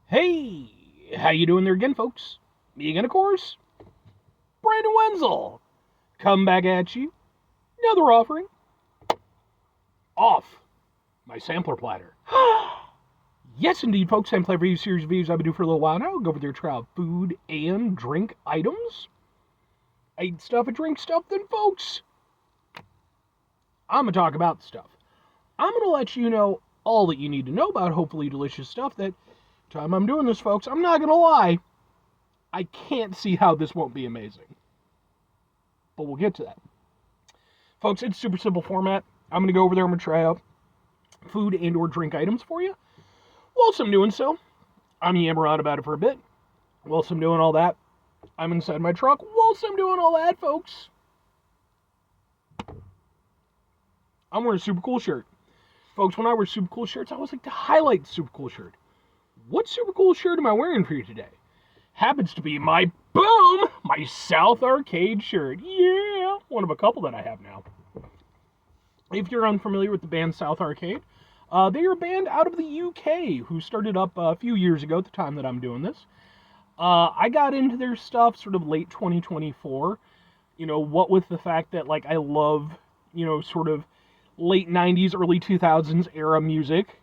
Hey, how you doing there again, folks? Me again, of course, Brandon Wenzel. Come back at you. Another offering. Off my sampler platter. Yes, indeed, folks. Sampler review series reviews I've been doing for a little while now. Go over there, try out food and drink items. I eat stuff and drink stuff, then, folks, I'm going to talk about the stuff. I'm going to let you know all that you need to know about hopefully delicious stuff. That time I'm doing this, folks, I'm not going to lie, I can't see how this won't be amazing. But we'll get to that. Folks, it's super simple format. I'm going to go over there, I'm going to try out food and or drink items for you. Whilst I'm doing so, I'm yammer on about it for a bit. Whilst I'm doing all that, I'm inside my truck. Whilst I'm doing all that, folks, I'm wearing a super cool shirt. Folks, when I wear super cool shirts, I always like to highlight the super cool shirt. What super cool shirt am I wearing for you today? Happens to be my South Arcade shirt. Yeah, one of a couple that I have now. If you're unfamiliar with the band South Arcade, they are a band out of the UK who started up a few years ago at the time that I'm doing this. I got into their stuff sort of late 2024. What with the fact that, I love, sort of late 90s, early 2000s era music.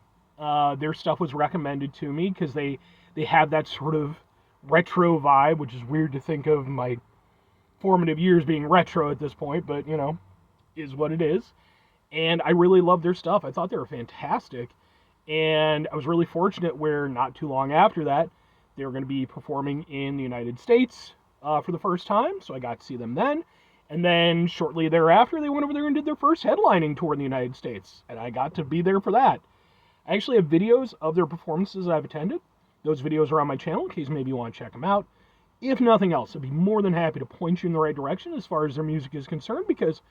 Their stuff was recommended to me because they have that sort of retro vibe, which is weird to think of my formative years being retro at this point, but, is what it is. And I really love their stuff. I thought they were fantastic. And I was really fortunate where not too long after that, they were going to be performing in the United States for the first time. So I got to see them then. And then shortly thereafter, they went over there and did their first headlining tour in the United States. And I got to be there for that. I actually have videos of their performances I've attended. Those videos are on my channel in case maybe you want to check them out. If nothing else, I'd be more than happy to point you in the right direction as far as their music is concerned, because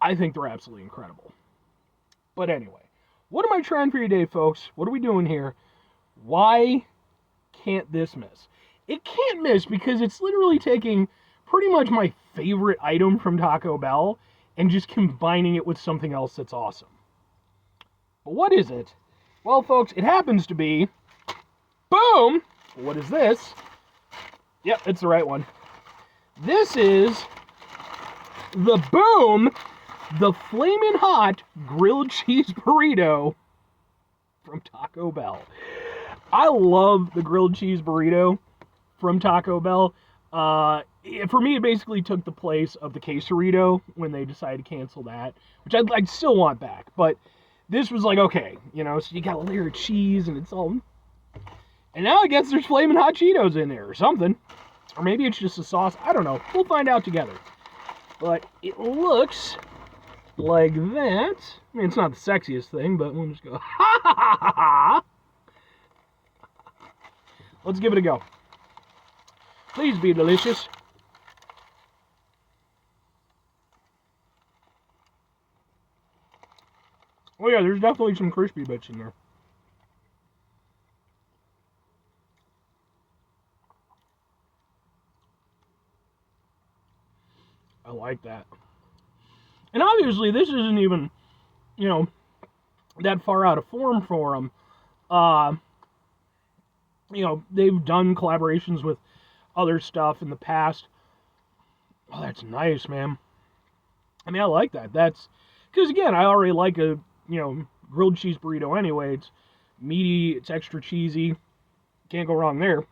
I think they're absolutely incredible. But anyway, what am I trying for you today, folks? What are we doing here? Why can't this miss? It can't miss because it's literally taking pretty much my favorite item from Taco Bell and just combining it with something else that's awesome. But what is it? Well, folks, it happens to be, boom! What is this? Yep, it's the right one. This is the Flamin' Hot Grilled Cheese Burrito from Taco Bell. I love the grilled cheese burrito from Taco Bell. For me, it basically took the place of the quesarito when they decided to cancel that, which I'd still want back. But this was like, okay, so you got a layer of cheese and it's all... And now I guess there's Flamin' Hot Cheetos in there or something. Or maybe it's just a sauce. I don't know. We'll find out together. But it looks like that. I mean, it's not the sexiest thing, but we'll just go, ha ha ha ha ha. Let's give it a go. Please be delicious. Oh yeah, there's definitely some crispy bits in there. I like that. And obviously, this isn't even, that far out of form for them. They've done collaborations with other stuff in the past. Oh, that's nice, man. I mean, I like that. That's, because again, I already like a, grilled cheese burrito anyway. It's meaty, it's extra cheesy. Can't go wrong there.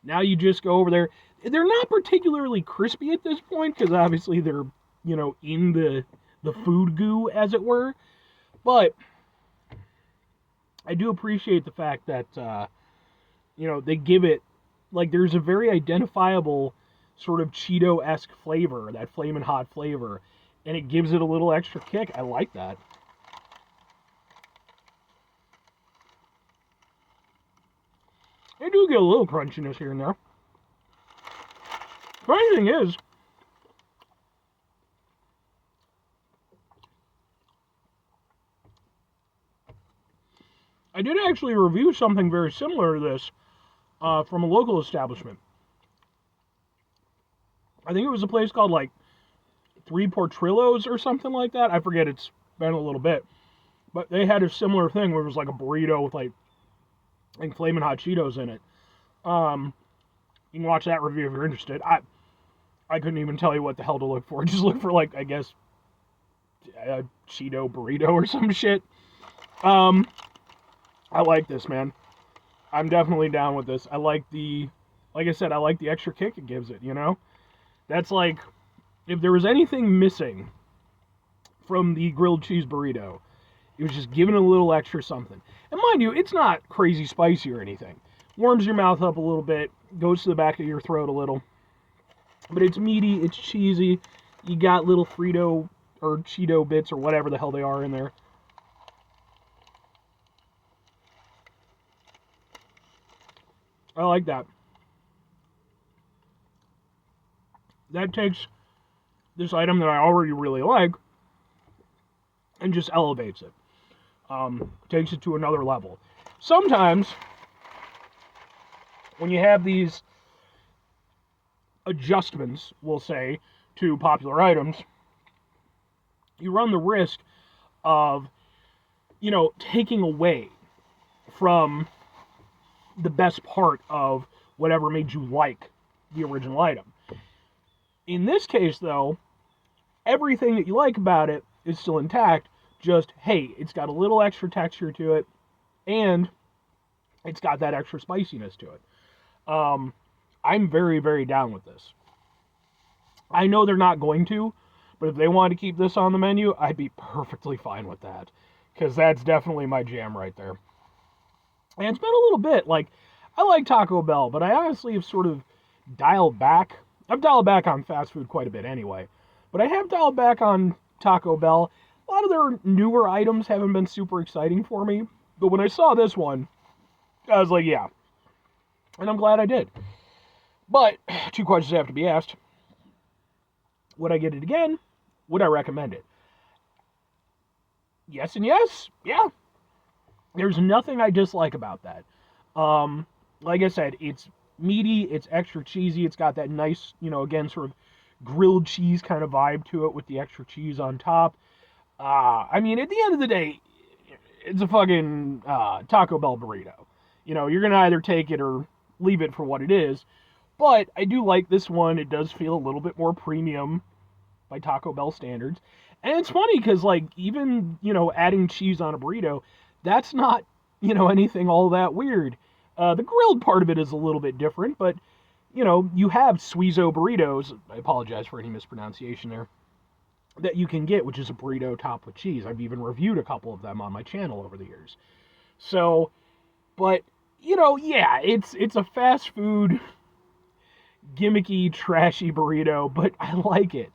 Now you just go over there. They're not particularly crispy at this point, because obviously they're, in the food goo, as it were. But I do appreciate the fact that, they give it, there's a very identifiable sort of Cheeto-esque flavor, that Flamin' Hot flavor, and it gives it a little extra kick. I like that. They do get a little crunchiness here and there. Funny thing is, I did actually review something very similar to this from a local establishment. I think it was a place called, Three Portrillos or something like that. I forget, it's been a little bit. But they had a similar thing where it was like a burrito with I think Flamin' Hot Cheetos in it. You can watch that review if you're interested. I couldn't even tell you what the hell to look for. Just look for, like, I guess, a Cheeto burrito or some shit. I like this, man. I'm definitely down with this. Like I said, I like the extra kick it gives it, you know? That's like, if there was anything missing from the grilled cheese burrito, it was just giving it a little extra something. And mind you, it's not crazy spicy or anything. Warms your mouth up a little bit, goes to the back of your throat a little. But it's meaty, it's cheesy. You got little Frito or Cheeto bits or whatever the hell they are in there. I like that. That takes this item that I already really like and just elevates it. Takes it to another level. Sometimes, when you have these adjustments, we'll say, to popular items, you run the risk of, taking away from the best part of whatever made you like the original item. In this case, though, everything that you like about it is still intact, just, hey, it's got a little extra texture to it, and it's got that extra spiciness to it. I'm very, very down with this. I know they're not going to, but if they wanted to keep this on the menu, I'd be perfectly fine with that, because that's definitely my jam right there. And it's been a little bit, I like Taco Bell, but I honestly have sort of dialed back. I've dialed back on fast food quite a bit anyway, but I have dialed back on Taco Bell. A lot of their newer items haven't been super exciting for me, but when I saw this one, I was like, yeah. And I'm glad I did. But, 2 questions have to be asked. Would I get it again? Would I recommend it? Yes and yes. Yeah. There's nothing I dislike about that. Like I said, it's meaty, it's extra cheesy, it's got that nice, again, sort of grilled cheese kind of vibe to it with the extra cheese on top. At the end of the day, it's a fucking Taco Bell burrito. You're going to either take it or leave it for what it is. But I do like this one. It does feel a little bit more premium by Taco Bell standards. And it's funny because, even, adding cheese on a burrito, that's not, anything all that weird. The grilled part of it is a little bit different, but, you have Suizo burritos. I apologize for any mispronunciation there. That you can get, which is a burrito topped with cheese. I've even reviewed a couple of them on my channel over the years. So, but, yeah, it's a fast food, gimmicky, trashy burrito, but I like it.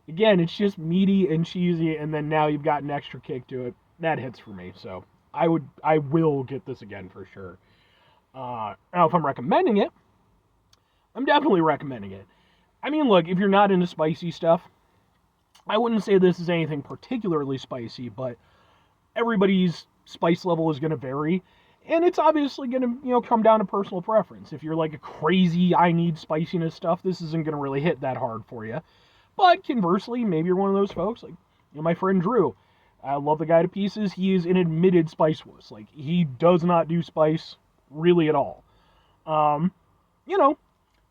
Again, it's just meaty and cheesy, and then now you've got an extra kick to it. That hits for me, so I will get this again for sure. Now, if I'm recommending it, I'm definitely recommending it. Look, if you're not into spicy stuff, I wouldn't say this is anything particularly spicy, but everybody's spice level is going to vary, and it's obviously going to, come down to personal preference. If you're like a crazy, I need spiciness stuff, this isn't going to really hit that hard for you. But conversely, maybe you're one of those folks, like my friend Drew. I love the guy to pieces. He is an admitted spice wuss. He does not do spice really at all.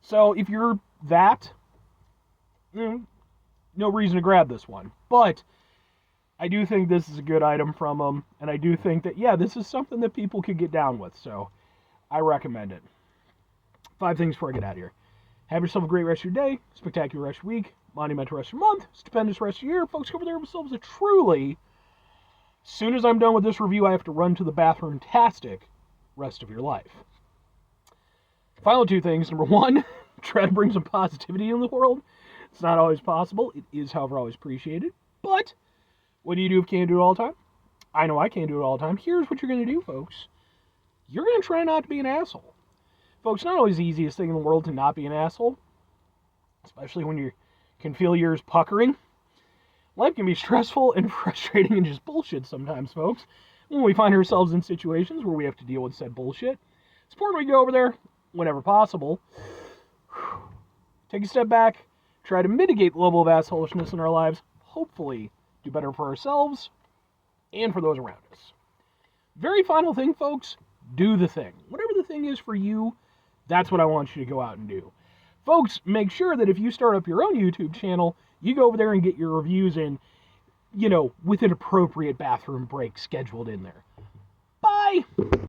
So if you're that, no reason to grab this one. But I do think this is a good item from them, and I do think that, yeah, this is something that people could get down with, so I recommend it. 5 things before I get out of here. Have yourself a great rest of your day, spectacular rest of your week, monumental rest of your month, stupendous rest of your year. Folks, over there themselves a truly, as soon as I'm done with this review, I have to run to the bathroom-tastic rest of your life. Final 2 things. Number 1, try to bring some positivity in the world. It's not always possible. It is, however, always appreciated. But what do you do if you can't do it all the time? I know I can't do it all the time. Here's what you're going to do, folks. You're going to try not to be an asshole. Folks, not always the easiest thing in the world to not be an asshole, especially when you can feel yours puckering. Life can be stressful and frustrating and just bullshit sometimes, folks. When we find ourselves in situations where we have to deal with said bullshit, it's important we go over there whenever possible. Take a step back, try to mitigate the level of assholishness in our lives, hopefully do better for ourselves and for those around us. Very final thing, folks, Do the thing. Whatever the thing is for you, that's what I want you to go out and do. Folks, make sure that if you start up your own YouTube channel, you go over there and get your reviews in, with an appropriate bathroom break scheduled in there. Bye!